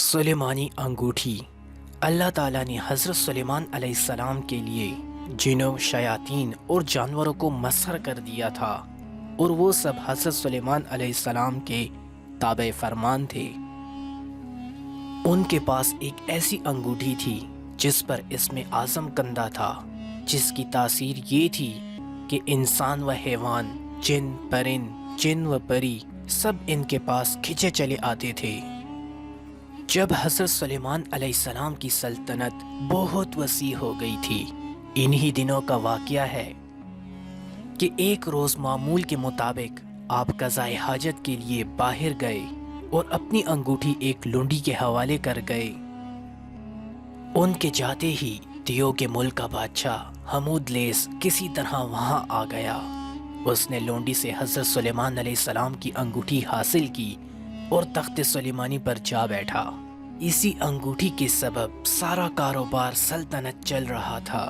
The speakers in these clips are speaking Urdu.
سلیمانی انگوٹھی۔ اللہ تعالیٰ نے حضرت سلیمان علیہ السلام کے لیے جنوں، شیاطین اور جانوروں کو مسخر کر دیا تھا، اور وہ سب حضرت سلیمان علیہ السلام کے تابع فرمان تھے۔ ان کے پاس ایک ایسی انگوٹھی تھی جس پر اسم اعظم کندہ تھا، جس کی تاثیر یہ تھی کہ انسان و حیوان، جن پرند، جن و پری سب ان کے پاس کھنچے چلے آتے تھے۔ جب حضرت سلیمان علیہ السلام کی سلطنت بہت وسیع ہو گئی تھی، انہی دنوں کا واقعہ ہے کہ ایک روز معمول کے مطابق آپ قضائے حاجت کے لیے باہر گئے اور اپنی انگوٹھی ایک لونڈی کے حوالے کر گئے۔ ان کے جاتے ہی دیو کے ملک کا بادشاہ حمود لیس کسی طرح وہاں آ گیا۔ اس نے لونڈی سے حضرت سلیمان علیہ السلام کی انگوٹھی حاصل کی اور تخت سلیمانی پر جا بیٹھا۔ اسی انگوٹھی کے سبب سارا کاروبار سلطنت چل رہا تھا۔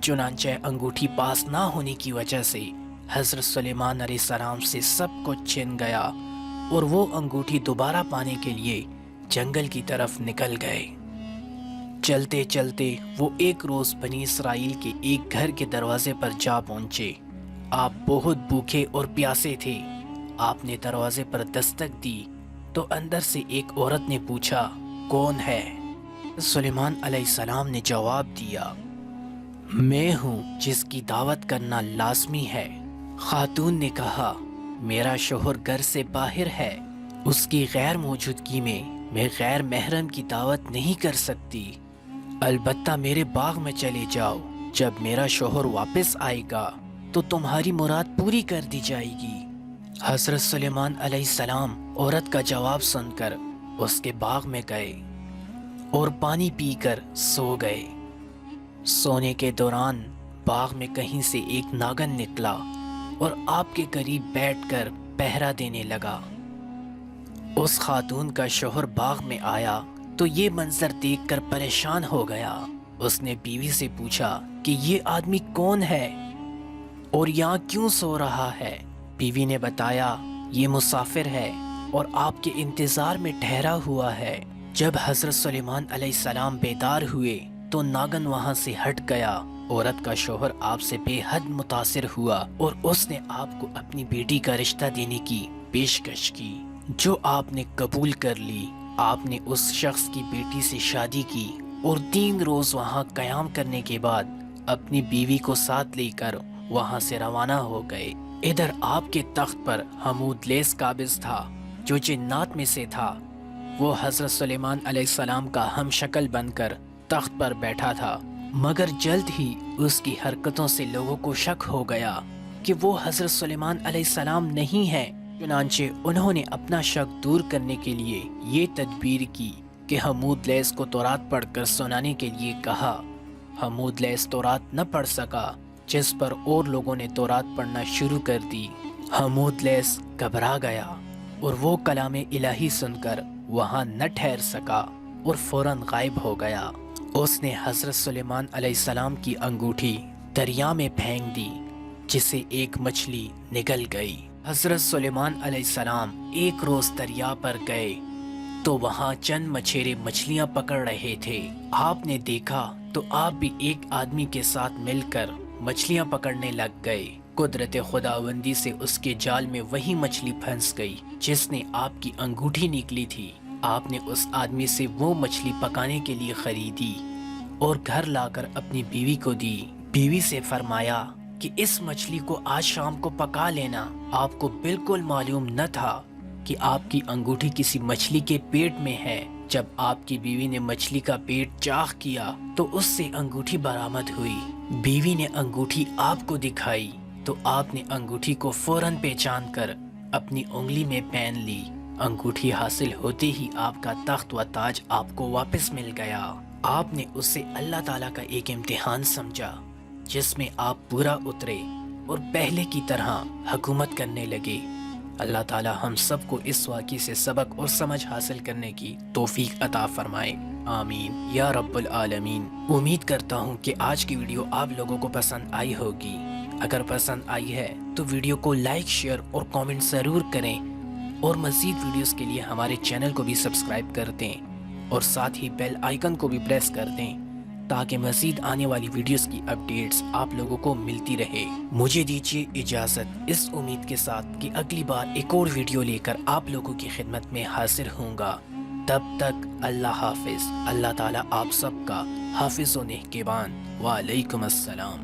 چنانچہ انگوٹھی پاس نہ ہونے کی وجہ سے حضرت سلیمان علیہ السلام سے سب کچھ چھن گیا، اور وہ انگوٹھی دوبارہ پانے کے لیے جنگل کی طرف نکل گئے۔ چلتے چلتے وہ ایک روز بنی اسرائیل کے ایک گھر کے دروازے پر جا پہنچے۔ آپ بہت بھوکے اور پیاسے تھے۔ آپ نے دروازے پر دستک دی تو اندر سے ایک عورت نے پوچھا، کون ہے؟ سلیمان علیہ السلام نے جواب دیا، میں ہوں جس کی دعوت کرنا لازمی ہے۔ خاتون نے کہا، میرا شوہر گھر سے باہر ہے، اس کی غیر موجودگی میں غیر محرم کی دعوت نہیں کر سکتی۔ البتہ میرے باغ میں چلے جاؤ، جب میرا شوہر واپس آئے گا تو تمہاری مراد پوری کر دی جائے گی۔ حضرت سلیمان علیہ السلام عورت کا جواب سن کر اس کے باغ میں گئے اور پانی پی کر سو گئے۔ سونے کے دوران باغ میں کہیں سے ایک ناگن نکلا اور آپ کے قریب بیٹھ کر پہرا دینے لگا۔ اس خاتون کا شوہر باغ میں آیا تو یہ منظر دیکھ کر پریشان ہو گیا۔ اس نے بیوی سے پوچھا کہ یہ آدمی کون ہے اور یہاں کیوں سو رہا ہے؟ بیوی نے بتایا، یہ مسافر ہے اور آپ کے انتظار میں ٹھہرا ہوا ہے۔ جب حضرت سلیمان علیہ السلام بیدار ہوئے تو ناگن وہاں سے ہٹ گیا۔ عورت کا شوہر آپ سے بے حد متاثر ہوا اور اس نے آپ کو اپنی بیٹی کا رشتہ دینے کی پیشکش کی، جو آپ نے قبول کر لی۔ آپ نے اس شخص کی بیٹی سے شادی کی اور 3 روز وہاں قیام کرنے کے بعد اپنی بیوی کو ساتھ لے کر وہاں سے روانہ ہو گئے۔ ادھر آپ کے تخت پر حمود لیس قابض تھا، جو جنات میں سے تھا۔ وہ حضرت سلیمان علیہ السلام کا ہم شکل بن کر تخت پر بیٹھا تھا، مگر جلد ہی اس کی حرکتوں سے لوگوں کو شک ہو گیا کہ وہ حضرت سلیمان علیہ السلام نہیں ہے۔ چنانچہ انہوں نے اپنا شک دور کرنے کے لیے یہ تدبیر کی کہ حمود لیس کو تورات پڑھ کر سنانے کے لیے کہا۔ حمود لیس تورات نہ پڑھ سکا، جس پر اور لوگوں نے تورات پڑھنا شروع کر دی۔ حمود لیس گھبرا گیا اور وہ کلام الہی سن کر وہاں نہ ٹھہر سکا اور فوراً غائب ہو گیا۔ اس نے حضرت سلیمان علیہ السلام کی انگوٹھی دریا میں پھینک دی، جس سے ایک مچھلی نگل گئی۔ حضرت سلیمان علیہ السلام ایک روز دریا پر گئے تو وہاں چند مچھیرے مچھلیاں پکڑ رہے تھے۔ آپ نے دیکھا تو آپ بھی ایک آدمی کے ساتھ مل کر مچھلیاں پکڑنے لگ گئے۔ قدرت خداوندی سے اس کے جال میں وہی مچھلی پھنس گئی جس نے آپ کی انگوٹھی نکلی تھی۔ آپ نے اس آدمی سے وہ مچھلی پکانے کے لیے خریدی اور گھر لا کر اپنی بیوی کو دی۔ بیوی سے فرمایا کہ اس مچھلی کو آج شام کو پکا لینا۔ آپ کو بالکل معلوم نہ تھا کہ آپ کی انگوٹھی کسی مچھلی کے پیٹ میں ہے۔ جب آپ کی بیوی نے مچھلی کا پیٹ چاق کیا تو اس سے انگوٹھی برآمد ہوئی۔ بیوی نے انگوٹھی آپ کو دکھائی تو آپ نے انگوٹھی کو فوراً پہچان کر اپنی انگلی میں پہن لی۔ انگوٹھی حاصل ہوتے ہی آپ کا تخت و تاج آپ کو واپس مل گیا۔ آپ نے اسے اللہ تعالیٰ کا ایک امتحان سمجھا، جس میں آپ پورا اترے اور پہلے کی طرح حکومت کرنے لگے۔ اللہ تعالیٰ ہم سب کو اس واقعے سے سبق اور سمجھ حاصل کرنے کی توفیق عطا فرمائے، آمین یا رب العالمین۔ امید کرتا ہوں کہ آج کی ویڈیو آپ لوگوں کو پسند آئی ہوگی۔ اگر پسند آئی ہے تو ویڈیو کو لائک، شیئر اور کامنٹ ضرور کریں، اور مزید ویڈیوز کے لیے ہمارے چینل کو بھی سبسکرائب کر دیں۔ اور ساتھ ہی بیل آئیکن کو بھی پریس کر دیں تاکہ مزید آنے والی ویڈیوز کی اپڈیٹس آپ لوگوں کو ملتی رہے۔ مجھے دیجیے اجازت اس امید کے ساتھ کہ اگلی بار ایک اور ویڈیو لے کر آپ لوگوں کی خدمت میں حاضر ہوں گا۔ تب تک اللہ حافظ۔ اللہ تعالیٰ آپ سب کا حافظ و نگہبان۔ وعلیکم السلام۔